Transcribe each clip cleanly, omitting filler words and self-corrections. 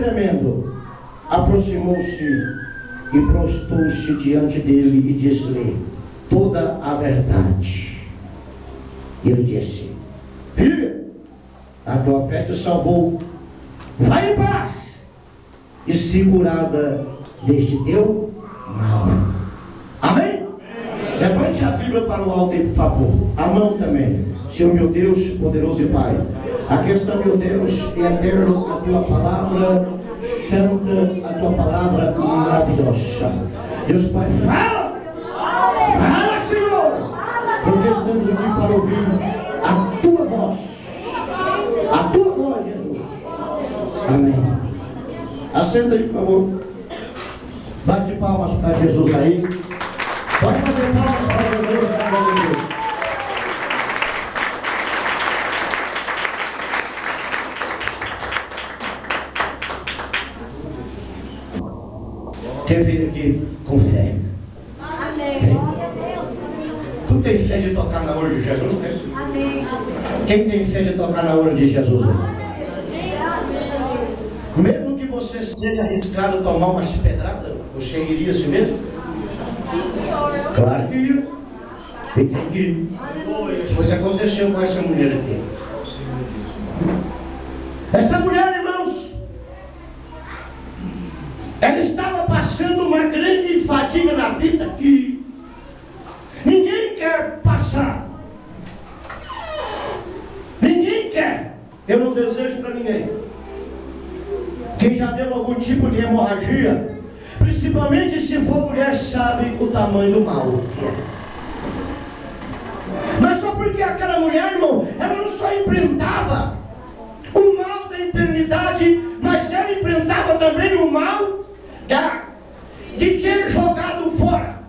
tremendo, aproximou-se e prostrou-se diante dele e disse-lhe toda a verdade. E ele disse: filha, a tua fé te salvou, vai em paz e se curada deste teu mal. Amém? Levante a Bíblia para o alto aí, por favor. A mão também. Senhor meu Deus, poderoso e Pai, aqui está, meu Deus, e eterno, a tua palavra santa, a tua palavra maravilhosa. Deus Pai, fala! Fala, Senhor! Porque estamos aqui para ouvir a tua voz. A tua voz, Jesus. Amém. Assenta aí, por favor. Bate palmas para Jesus aí. Pode bater palmas para Jesus. Quem veio aqui com fé? Amém. Tu tem fé de tocar na hora de Jesus? Tem? Amém. Quem tem fé de tocar na hora de Jesus? Mesmo que você seja arriscado a tomar umas pedradas, você iria assim mesmo? Claro que ia. E tem que ir. Foi o que aconteceu com essa mulher aqui. Essa mulher, irmãos, ela estava passando uma grande fadiga na vida que ninguém quer passar. Ninguém quer. Eu não desejo para ninguém. Quem já deu algum tipo de hemorragia, principalmente se for mulher, sabe o tamanho do mal que é. Mas só porque aquela mulher, irmão, ela não só enfrentava o mal da enfermidade, mas ela enfrentava também o mal de ser jogado fora.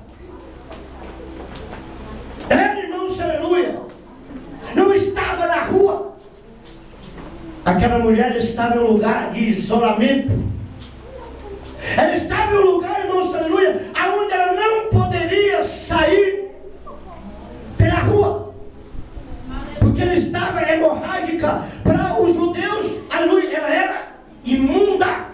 Ela, irmãos, aleluia, não estava na rua. Aquela mulher estava em um lugar de isolamento. Ela estava em um lugar, irmãos, aleluia, aonde ela não poderia sair pela rua, porque ela estava hemorrágica. Para os judeus, aleluia, ela era imunda,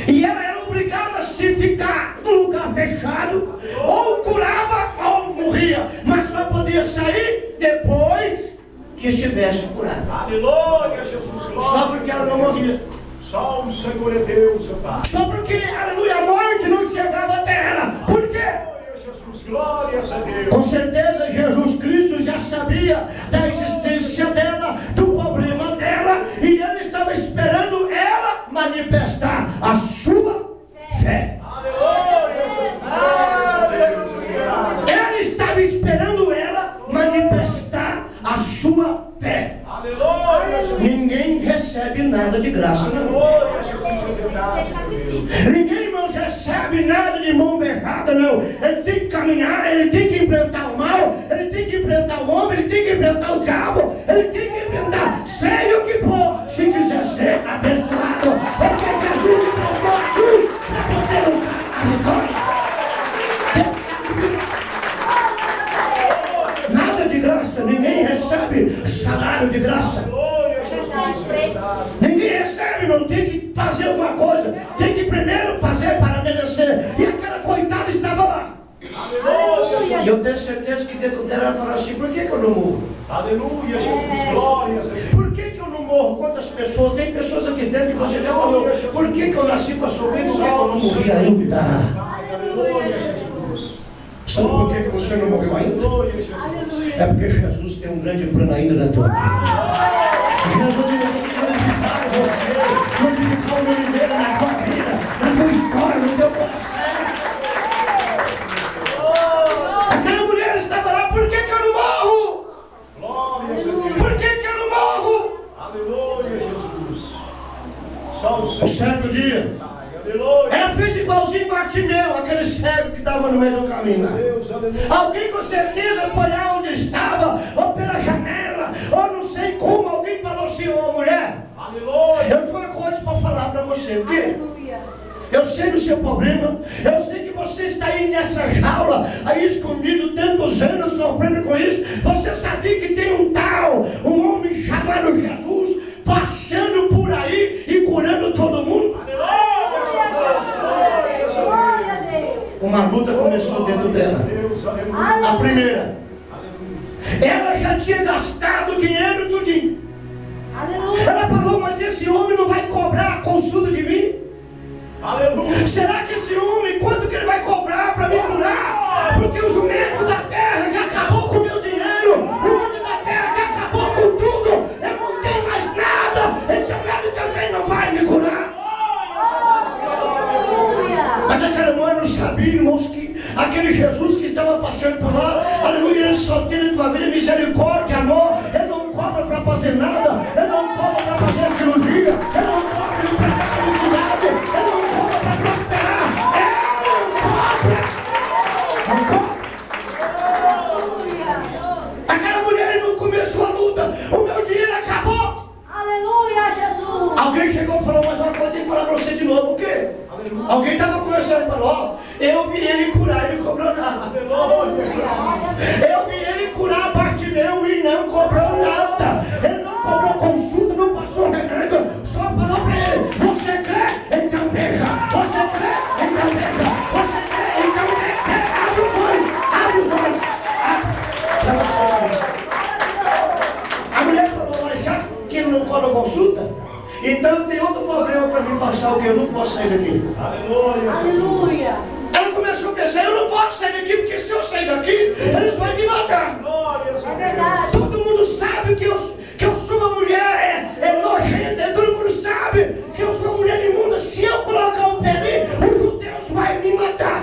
e ela era obrigada a se ficar no lugar fechado, ou curava ou morria, mas só podia sair depois que estivesse curada. Aleluia, Jesus. Só porque ela não morria. Só o Senhor é Deus, meu Pai. Só porque, aleluia, a morte não chegava até ela. Por quê? Glória a Jesus, glória a Deus. Com certeza Jesus Cristo já sabia da existência dela, do problema dela, e ele estava esperando ela manifestar a sua fé. Aleluia, Jesus. Ele estava esperando ela manifestar a sua fé. Aleluia, Jesus. Ninguém recebe nada de graça, não. Glória a Jesus, é verdade, meu Deus. Ninguém, irmãos, recebe nada de mão beijada, não. Ele tem que caminhar, ele tem que enfrentar o mal, ele tem que enfrentar o homem, ele tem que enfrentar o diabo, ele tem que enfrentar, seja o que for, se quiser ser abençoado, porque Jesus enfrentou a cruz para poder nos dar a vitória. Deus sabe disso. Nada de graça, ninguém recebe salário de graça. Glória a Jesus, é verdade. Ninguém recebe, não tem que fazer alguma coisa, tem que primeiro fazer para merecer. E aquela coitada estava lá. Aleluia, E eu tenho certeza que dentro dela ela falou assim: por que eu não morro? aleluia, Jesus, glória a Deus. Por que eu não morro? Quantas pessoas, tem pessoas aqui dentro que você já falou: por que eu nasci para sofrer? Por que eu não morri ainda? Aleluia, Jesus. Sabe por que você não morreu ainda? Glória a Jesus. É porque Jesus tem um grande plano ainda na tua vida. Jesus tem que glorificar você, glorificar o nome dele na tua vida, na tua história, no teu coração. Aquela mulher estava lá: por que eu não morro? Glória a Deus. Por que eu não morro? Aleluia, Jesus. Só o O Senhor. certo dia, Aleluia. ela fez igualzinho Bartimeu, aquele cego que estava no meio do caminho lá. Deus, aleluia. Alguém com certeza foi lá onde estava, ou pela janela, ou não sei como, alguém falou assim: ô mulher, Aleluia. eu tenho uma coisa para falar para você. O quê? Eu sei do seu problema, eu sei que você está aí nessa jaula, aí escondido tantos anos, sofrendo com isso. Você sabia que tem um homem chamado Jesus, passando por aí e curando todo mundo? luta começou dentro dela. Deus, aleluia. A primeira, ela já tinha gastado o dinheiro tudinho. Aleluia. Ela falou, mas esse homem não vai cobrar a consulta de mim? Aleluia. Será que esse homem, quanto que ele vai cobrar para me curar? Porque os médicos da terra já acabou com o meu dinheiro, o homem da terra já acabou com tudo, eu não tenho mais nada, então ele também não vai me curar. Mas aquela mulher não sabia, irmãos, que aquele Jesus que estava passando por lá, aleluia, ele só tem a tua vida misericórdia, amor, ele não cobra para fazer nada, ele não cobra para fazer cirurgia, ele não cobra para dar felicidade, ele não cobra para prosperar, ele não cobra. Aquela mulher não começou a luta, o meu dinheiro acabou. Aleluia, Jesus. Alguém chegou e falou, mas uma coisa tem que falar para você de novo, o quê? Alguém estava conversando e falou, ó, eu vi ele curar, ele não cobrou nada. Eu vi ele curar Bartimeu e não cobrou nada. Ele não cobrou consulta, não passou remédio, só falou para ele, você crê? Então veja. Você crê? Então veja. Você crê? Então veja. Abre os olhos, abre os olhos. Para você. A mulher falou, mas já que ele não cobra consulta, então tem outro problema para me passar, o que eu não posso sair daqui. Aleluia. Aleluia. Ela começou a pensar, eu não posso sair daqui, porque se eu sair daqui, eles vão me matar. É verdade. Todo mundo sabe que eu sou uma mulher nojenta, todo mundo sabe que eu sou uma mulher imunda. Se eu colocar o pé ali, os judeus vão me matar.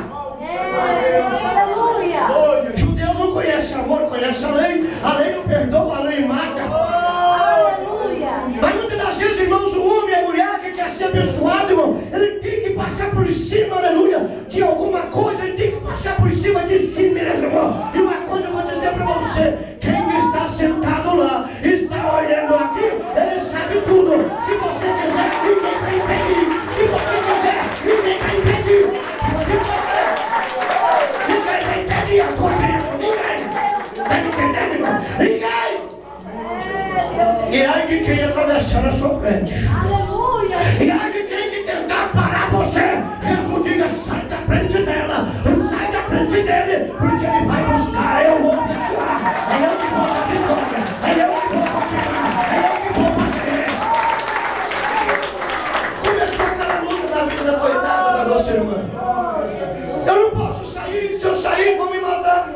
Aleluia. Judeus não conhecem amor, conhecem a lei não perdoa, a lei mata. Aleluia. Mas muitas das vezes, irmãos, o homem e a mulher que quer ser abençoado, irmão, ele tem que passar por cima, aleluia, de alguma coisa, ele tem que passar por cima de si mesmo, irmão. E uma coisa eu vou dizer para você, quem está sentado lá, está olhando aqui, ele sabe tudo. Se você quiser, ninguém vai impedir. Se você quiser, ninguém vai impedir. Ninguém vai impedir a tua bênção, ninguém. Está me entendendo, irmão? Ninguém. E ai de quem atravessar na sua frente. Aleluia. E ai de quem que tentar parar você. Jesus diga, sai da frente dela, sai da frente dele, porque ele vai buscar, eu vou abençoar, é eu que vou dar vitória, é eu que vou continuar, é eu que vou fazer. Começou aquela luta na vida da coitada da nossa irmã. Eu não posso sair, se eu sair vão me matar.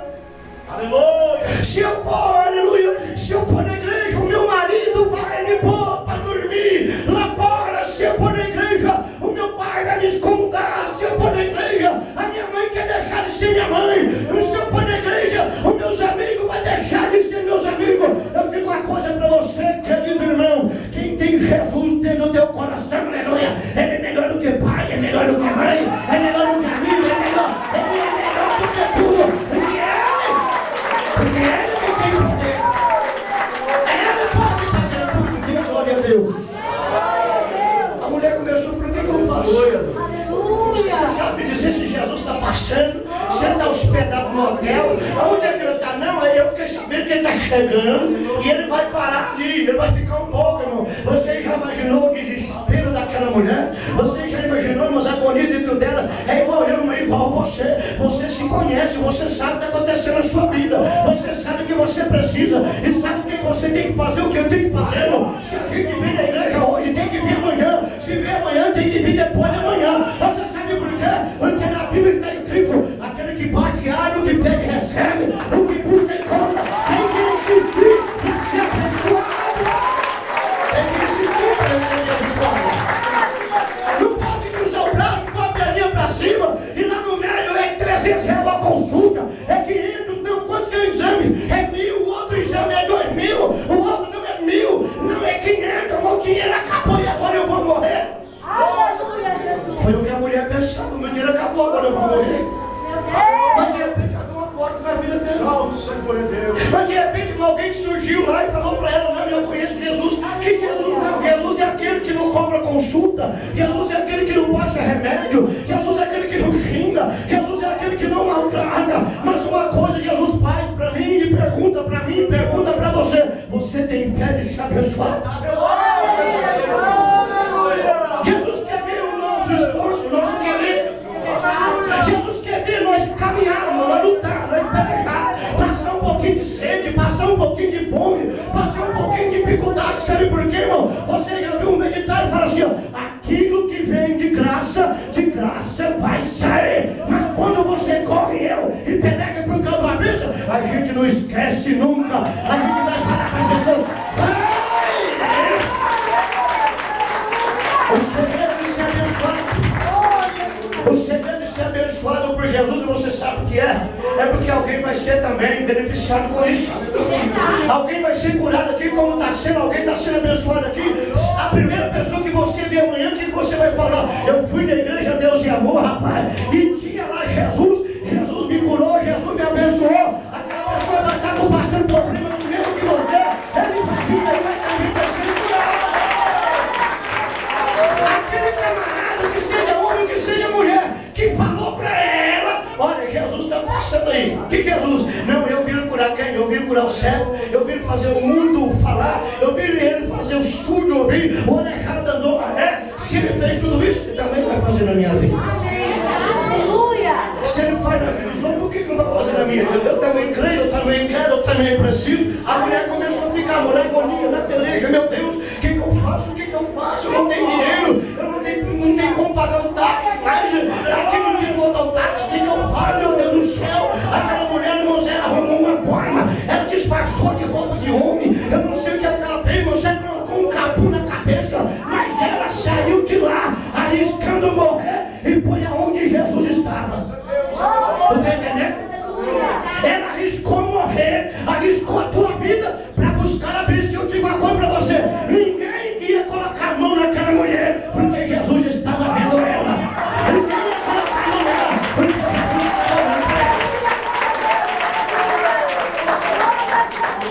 Aleluia. Se eu for, aleluia, se eu for na igreja, o meu marido vai me pôr para dormir lá fora. Se eu for na igreja, o meu pai vai me excomungar. Se eu for na igreja, a minha mãe quer deixar de ser minha mãe. Se eu for na igreja, os meus amigos vão deixar de ser meus amigos. Eu digo uma coisa para você, querido irmão, quem tem Jesus dentro do teu coração, aleluia, ele é melhor do que pai, é melhor do que mãe, é melhor do que amigo, ele é melhor do que tudo. Porque ele que tem poder. Ele pode fazer tudo. Diga glória a Deus. A mulher começou a falar, o que eu faço? Aleluia. Você sabe dizer se Jesus está passando? Se ele está hospedado no hotel? Aonde é que ele está? Não, aí eu fiquei sabendo que ele está chegando e ele vai parar ali, ele vai ficar um pouco, irmão. Você já imaginou o desespero daquela mulher? Você já imaginou, irmãos, a agonia dentro dela? É igual eu, não é igual você. Você se conhece, você sabe o que está acontecendo na sua vida. Você sabe o que você precisa e sabe o que você tem que fazer, o que eu tenho que fazer, irmão. Se a gente vir na igreja hoje, tem que vir amanhã. Se vir amanhã, tem que vir depois de amanhã. Você sabe por quê? Porque na Bíblia está escrito, aquele que bate abre, o que pega e recebe, o que busca encontra. Tem que insistir para ser abençoado. Tem que insistir para receber a vitória. Não pode cruzar o braço com a perninha para cima e lá no meio é 300 reais a consulta, é 500, não, quanto que é o exame? É 1.000, o outro exame é 2.000, o outro não é 1.000, não é 500, o dinheiro acabou e agora eu vou morrer. Aleluia, Jesus. Foi o que a mulher pensava, meu dinheiro acabou, agora eu vou morrer. Meu Deus. Mas de repente abriu uma porta na vida dela. Salve, Senhor Deus. Mas de repente alguém surgiu lá e falou para ela, não, eu conheço Jesus. Que Jesus não, Jesus é aquele que não cobra consulta, Jesus é aquele que não passa remédio, Jesus é aquele que não xinga, Jesus é aquele que não maltrata. Mas uma coisa Jesus faz para mim e pergunta para mim, pergunta para você, você tem fé de se abençoar? Jesus quer ver o nosso esforço, o nosso querer. Jesus quer ver nós não esquece nunca. A gente vai falar para as pessoas: vai! O segredo de ser abençoado. O segredo de ser abençoado por Jesus, você sabe o que é? É porque alguém vai ser também beneficiado com isso. Alguém vai ser curado aqui, como está sendo, alguém está sendo abençoado aqui. A primeira pessoa que você vê amanhã, que você vai falar: eu fui na igreja Deus e Amor, rapaz, e tinha lá Jesus me curou, Jesus me abençoou. Aquela pessoa vai estar passando problema no mesmo que você, ele vai vir, ele vai também vai ser curado. Aquele camarada, que seja homem, que seja mulher, que falou para ela: olha, Jesus está passando aí. Que Jesus? Não, eu vim curar quem? Eu vim curar o cego, eu vim fazer o mundo falar, eu vim ele fazer o surdo ouvir, o aleijado andou. Se ele fez tudo isso, ele também vai fazer na minha vida. Aleluia! Se ele faz na vida dos outros, por que não vai fazer na minha? Eu também creio, eu também quero, eu também preciso. A mulher começou a ficar na agonia, na peleja. Meu Deus, o que eu faço? O que eu faço? Eu não tenho dinheiro, eu não tenho como pagar um táxi mais. Aqui não tem mototáxi, o que eu faço? Meu Deus do céu! Aquela mulher, irmãos, ela arrumou uma forma, ela disfarçou de roupa de homem. Eu não sei o que ela fez, irmão, você colocou um capu na cabeça, mas ela saiu de lá, arriscando morrer, e foi aonde Jesus estava. Não está entendendo? Ela arriscou morrer, arriscou a tua vida para buscar a bênção. Eu digo uma coisa para você: ninguém ia colocar a mão naquela mulher, porque Jesus estava vendo ela. Ninguém ia colocar a mão nela, porque Jesus estava vendo ela.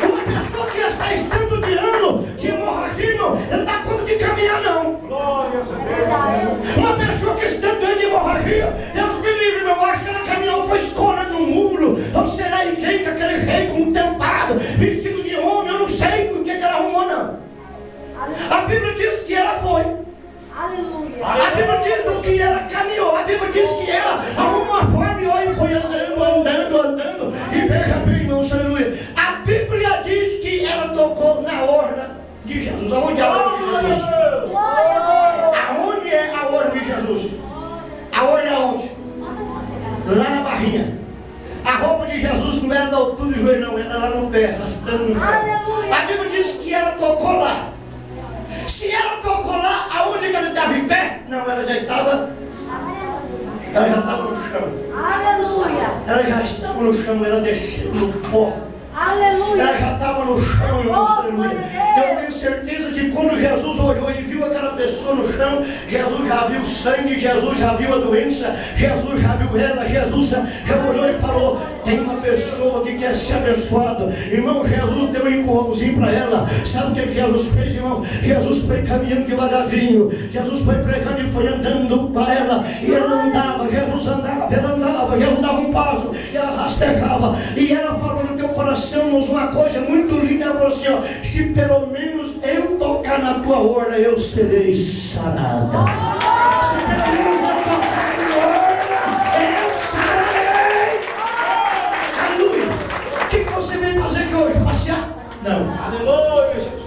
Uma pessoa que já está estando de ano de hemorragia, não dá conta de caminhar, não. Glória a Deus. Uma pessoa que está dando hemorragia, Deus me livre, meu, acho que ela caminhou, foi escorando no muro, ou será em quem, com aquele rei com um tampado, vestido de homem, eu não sei por que ela arrumou, não. A Bíblia diz que ela foi. Aleluia! A Bíblia diz que ela caminhou, a Bíblia diz que ela arrumou uma forma e foi andando, e veja bem, irmãos, aleluia. A Bíblia diz que ela tocou na orla de Jesus. Aonde é a orla de Jesus? Aonde é a orla de Jesus? A orla é onde? Lá na barrinha. A roupa de Jesus não era da altura do joelho, não, era lá no pé, arrastando no chão. A Bíblia diz que ela tocou lá. Se ela tocou lá, aonde ela estava em pé? Não, ela já estava. Ela já estava no chão. Aleluia! Ela já estava no chão, ela desceu no pó. Aleluia! Ela já estava no chão, irmãos, aleluia. Eu tenho certeza que quando Jesus olhou e viu aquela pessoa no chão, Jesus já viu o sangue, Jesus já viu a doença, Jesus já viu ela, Jesus já olhou e falou: tem uma pessoa que quer ser abençoada. Irmão, Jesus deu um empurrãozinho para ela. Sabe o que Jesus fez, irmão? Jesus foi caminhando devagarzinho, Jesus foi pregando e foi andando para ela, e ela andava, Jesus andava, ela andava, Jesus dava um passo, e ela rastejava, e ela falou no teu coração, irmãos, uma coisa muito linda. Ela falou assim: ó, se pelo menos eu tocar na tua orla, eu serei sarada. Se pelo menos eu tocar na orla, eu sararei. Aleluia. O que você veio fazer aqui hoje? Passear? Não. Aleluia, Jesus.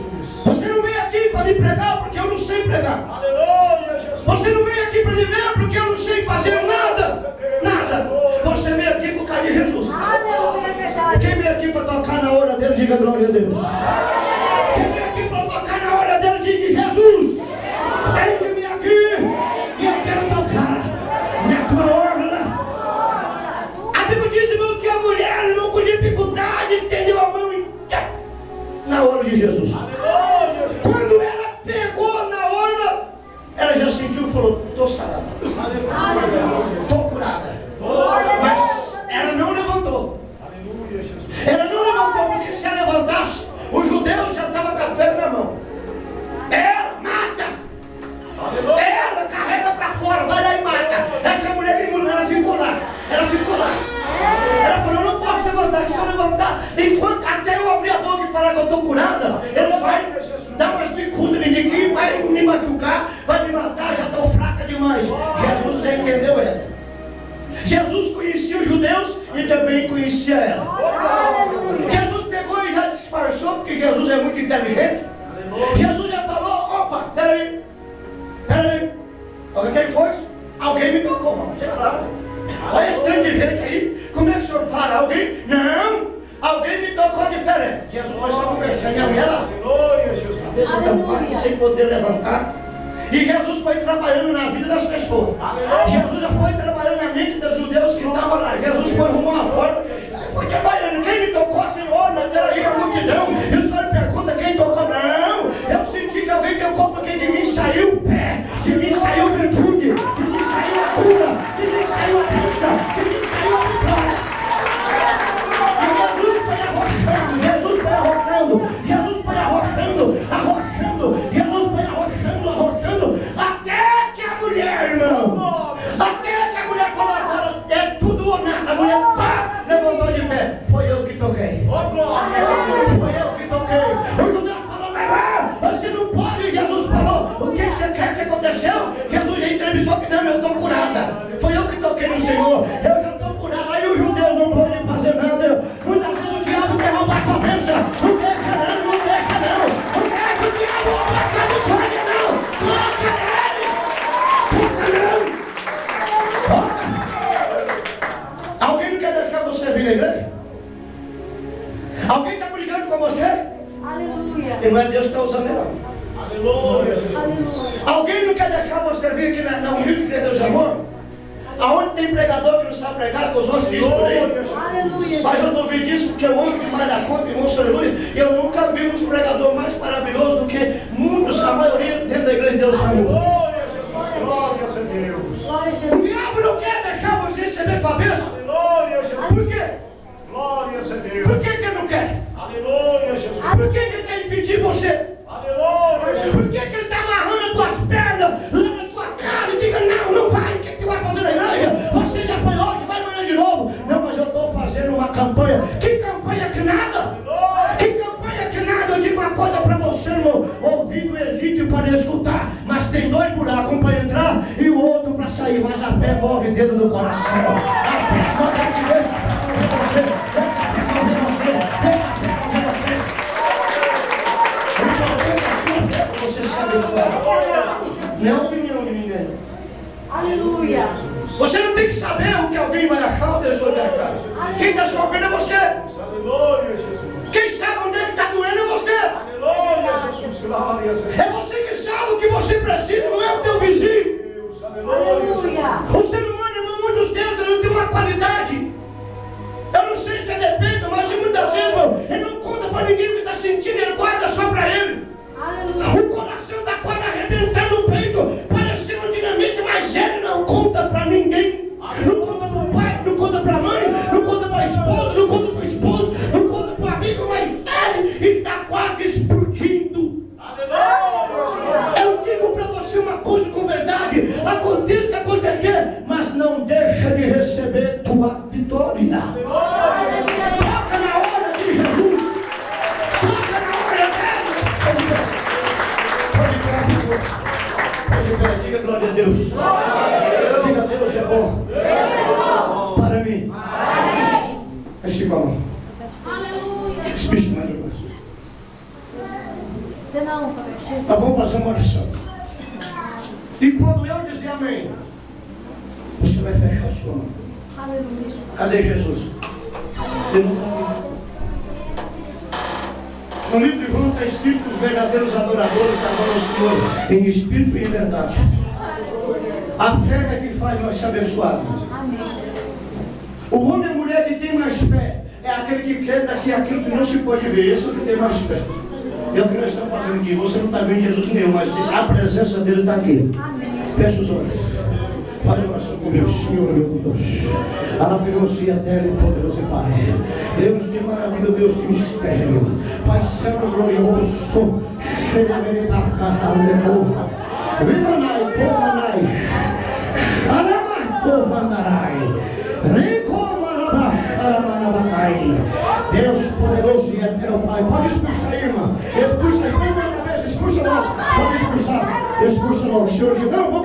Você não veio aqui para me pregar porque eu não sei pregar. Aleluia, Jesus. Você não veio aqui para me ver porque eu não sei fazer nada. Nada. Você veio aqui por causa de Jesus. Aleluia, é verdade! Quem veio aqui para tocar na hora dele, diga glória a Deus. Quem veio aqui para tocar na hora dele, diga: Jesus, deixe-me aqui e eu quero tocar na tua orla. A Bíblia diz, irmão, que a mulher, irmão, com dificuldade, estendeu a mão e na orla de Jesus. Quando ela pegou na orla, ela já sentiu e falou: estou sarada, estou curada. Mas ela não levantou. Ela não levantou, porque se ela levantasse, os judeus já estavam com a pedra na mão. Ela mata. Ela carrega para fora, vai lá e mata. Essa mulher, ela ficou lá. Ela ficou lá. Ela falou: eu não posso levantar, se eu levantar, enquanto até eu abrir a boca e falar que eu estou curada, eles vão dar umas bicudas em mim, vai me machucar, vai me matar, já estou fraca demais. Jesus já entendeu ela. Jesus conhecia os judeus e também conhecia ela. Aleluia! Jesus pegou e já disfarçou, porque Jesus é muito inteligente. Jesus já falou: opa, peraí. Quem foi? Alguém me tocou, vamos ser claro. Olha esse tanto de gente aí, como é que o senhor para? Alguém? Não, Alguém me tocou diferente. Jesus foi só conversando e a mulher lá. Aleluia, Jesus. Cabeça tampada, sem poder levantar. E Jesus foi trabalhando na vida das pessoas. Jesus já foi trabalhando na mente dos judeus que estavam lá. Jesus foi arrumando uma forma. Ele foi trabalhando. Quem me tocou, Senhor? Mas peraí, a multidão. E o Senhor pergunta quem tocou. Não, eu senti que alguém tocou porque de mim saiu o pé. De mim saiu a virtude. De mim saiu a cura. De mim saiu a bênção. De mim saiu a vitória. E Jesus foi arrochando. Jesus foi arrochando. Jesus foi arrochando. Arrochando. Jesus foi arrochando. Arrochando. Até que a mulher, irmão. Até que a mulher falou agora. É tudo ou nada. A mulher pá, levantou de pé. Foi eu que toquei. Foi eu que toquei. Os judeus falaram, mas você não pode. Jesus falou, o que você quer que aconteceu? Jesus já entrevistou que não, eu estou curada. Foi eu que toquei no Senhor. Eu já estou curada. Aí os judeus não podem fazer nada. Muitas vezes o diabo quer roubar a tua bênção. Não deixa não, não deixa não. Não deixa o diabo roubar a tua vitória não. Toca nele. Toca não. Toca. Alguém não quer deixar você vir na igreja? Alguém está brigando com você? Aleluia. E não é Deus que está usando ele não. Aleluia, Jesus. Aleluia. Alguém não quer deixar você vir aqui na humilde de Deus amor? Aonde tem pregador que não sabe pregar, que os outros dizem por aí? Aleluia. Mas eu duvido disso porque eu amo demais da conta, irmão, aleluia. Eu nunca vi um pregador mais maravilhoso do que muitos, a maioria dentro da igreja de Deus amor. Glória a Jesus. Glória a Deus. Glória a O Jesus. diabo não quer deixar você receber tua bênção. Glória a Jesus. Por quê? Glória a Deus. Por que ele não quer? Aleluia, Jesus. Por que ele quer impedir você? Aleluia, Jesus. Por que ele está amarrando as tuas pernas lá na tua casa e diga, não, não vai, o que tu vai fazer na igreja? Você já foi hoje, vai amanhã de novo. Não, mas eu estou fazendo uma campanha. Que campanha que nada? Que campanha que nada? Eu digo uma coisa para você, irmão. Ouvido existe para escutar, mas tem dois buracos, um para entrar e o outro para sair. Mas a fé move dentro do coração. A fé move aqui, deixa a fé mover você. Deixa a fé mover você. Deixa a fé mover você. O importante é a sua fé para você ser abençoado. Não é a opinião de ninguém. Aleluia. Você não tem que saber o que alguém vai achar ou deixou de achar. Quem está sofrendo é você. Aleluia, Jesus. Quem sabe onde é que está doendo é você. Aleluia, Jesus. Glória a Deus. É você que sabe o que você precisa, não é o teu vizinho. Aleluia, Jesus. Aleluia. O ser humano, irmão, muitos deles, ele não tem uma qualidade. Eu não sei se é depende, mas muitas vezes, irmão, ele não conta para ninguém o que está sentindo, ele guarda só para ele. Aleluia. O coração está quase arrebentando no peito, parecendo um dinamite, mas ele não conta para ninguém. Não conta para o pai, não conta para a mãe, não conta para a esposa, não conta para o esposo, não conta para o amigo, mas ele está quase explodindo. Aleluia. Eu digo para você uma coisa com verdade: aconteça o que acontecer, mas não deixa de receber tua vitória. Toca na hora de Jesus. Toca na hora deles. Pode pé, diga glória a Deus. Diga Deus é bom. Para mim. Esse balão. Aleluia. Esse bicho mais uma coisa. Você não, Pai. Nós vamos fazer uma oração. E quando eu dizer amém, você vai fechar a sua mão. Aleluia, Jesus. Cadê Jesus? Ele não está aqui. No livro de João está escrito que os verdadeiros adoradores adoram o Senhor em espírito e em verdade. A fé é que faz nós ser abençoados. Amém. O homem e a mulher que tem mais fé é aquele que quer daqui aquilo que não se pode ver. Esse é o que tem mais fé. É o que nós estamos fazendo aqui. Você não está vendo Jesus nenhum, mas a presença dele está aqui. Amém. Fecha os olhos. Faz oração comigo, Senhor, meu Deus. Maravilhoso e eterno e poderoso Pai. Deus de maravilha, Deus de mistério. Pai Santo, glorioso. Xeremenei da carne, porra. Vimanai, comanai. Xaramai, covandarai. Deus poderoso e eterno Pai. Pode expulsar aí, irmã. Expulsa aí, põe na cabeça, expulsa logo. Pode expulsar. Expulsa logo. Senhor, não, vou